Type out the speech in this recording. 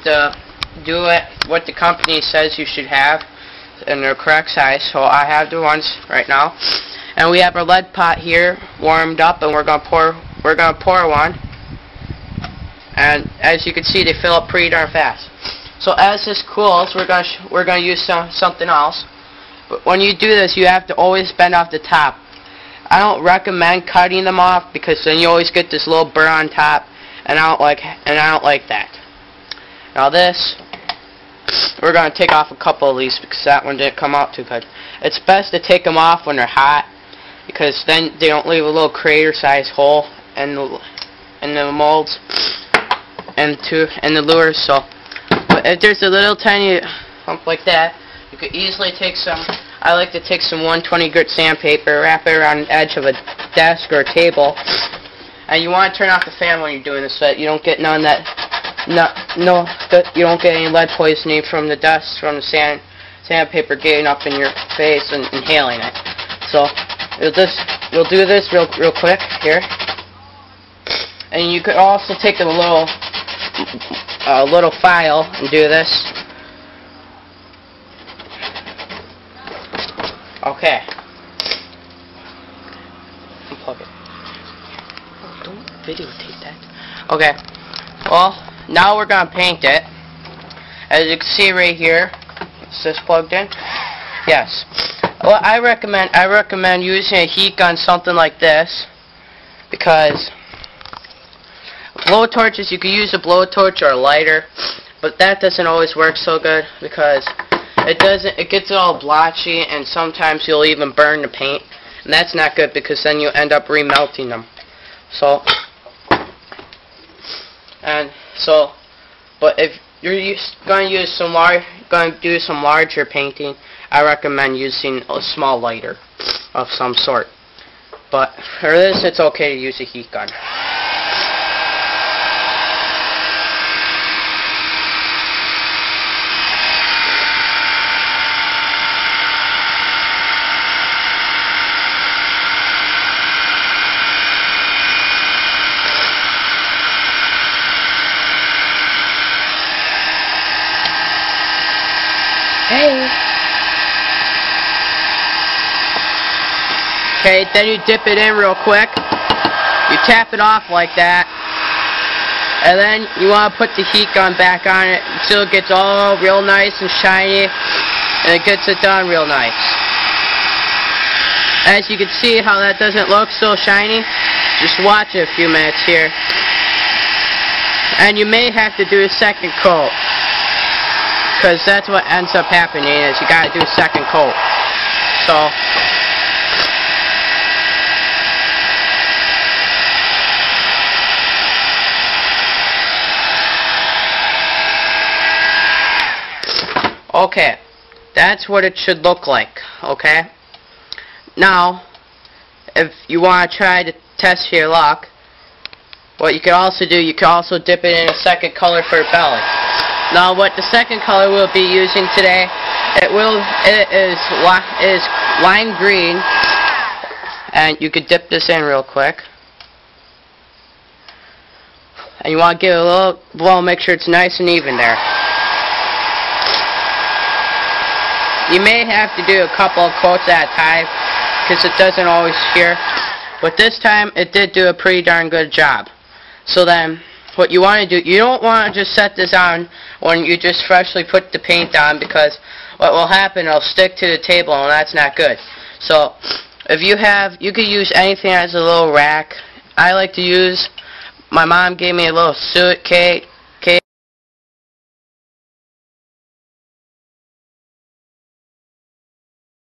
to do it what the company says you should have in their correct size. So I have the ones right now, and we have our lead pot here warmed up, and we're gonna pour one. And as you can see, they fill up pretty darn fast. So as this cools, we're gonna use something else. But when you do this, you have to always bend off the top. I don't recommend cutting them off because then you always get this little burr on top, and I don't like that. Now this, we're gonna take off a couple of these because that one didn't come out too good. It's best to take them off when they're hot because then they don't leave a little crater-sized hole in the molds and the lures. So, but if there's a little tiny hump like that, you could easily take some. I like to take some 120 grit sandpaper, wrap it around the edge of a desk or a table, and you want to turn off the fan when you're doing this so that you don't get you don't get any lead poisoning from the dust from the sandpaper getting up in your face and inhaling it. So we'll do this real quick here, and you could also take a little file and do this. Okay. Unplug it. Oh, don't videotape that. Okay. Well, now we're gonna paint it. As you can see right here, is this plugged in? Yes. Well, I recommend using a heat gun, something like this, because blowtorches, you can use a blowtorch or a lighter, but that doesn't always work so good because it gets all blotchy, and sometimes you'll even burn the paint, and that's not good because then you end up remelting them. But if you're going to do some larger painting, I recommend using a small lighter of some sort. But for this, it's okay to use a heat gun. Okay, then you dip it in real quick. You tap it off like that. And then you want to put the heat gun back on it until it gets all real nice and shiny. And it gets it done real nice. As you can see how that doesn't look so shiny, just watch it a few minutes here. And you may have to do a second coat, because that's what ends up happening is you got to do a second coat. So okay, that's what it should look like, okay? Now, if you want to try to test your luck, what you could also do, you could also dip it in a second color for your belly. Now, what the second color we'll be using today, it is lime green, and you could dip this in real quick. And you want to give it a little blow, make sure it's nice and even there. You may have to do a couple of coats at a time because it doesn't always shear, but this time it did do a pretty darn good job. So then what you want to do, you don't want to just set this on when you just freshly put the paint on, because what will happen, it'll stick to the table, and that's not good. So if you could use anything as a little rack. I like to use, my mom gave me a little suitcase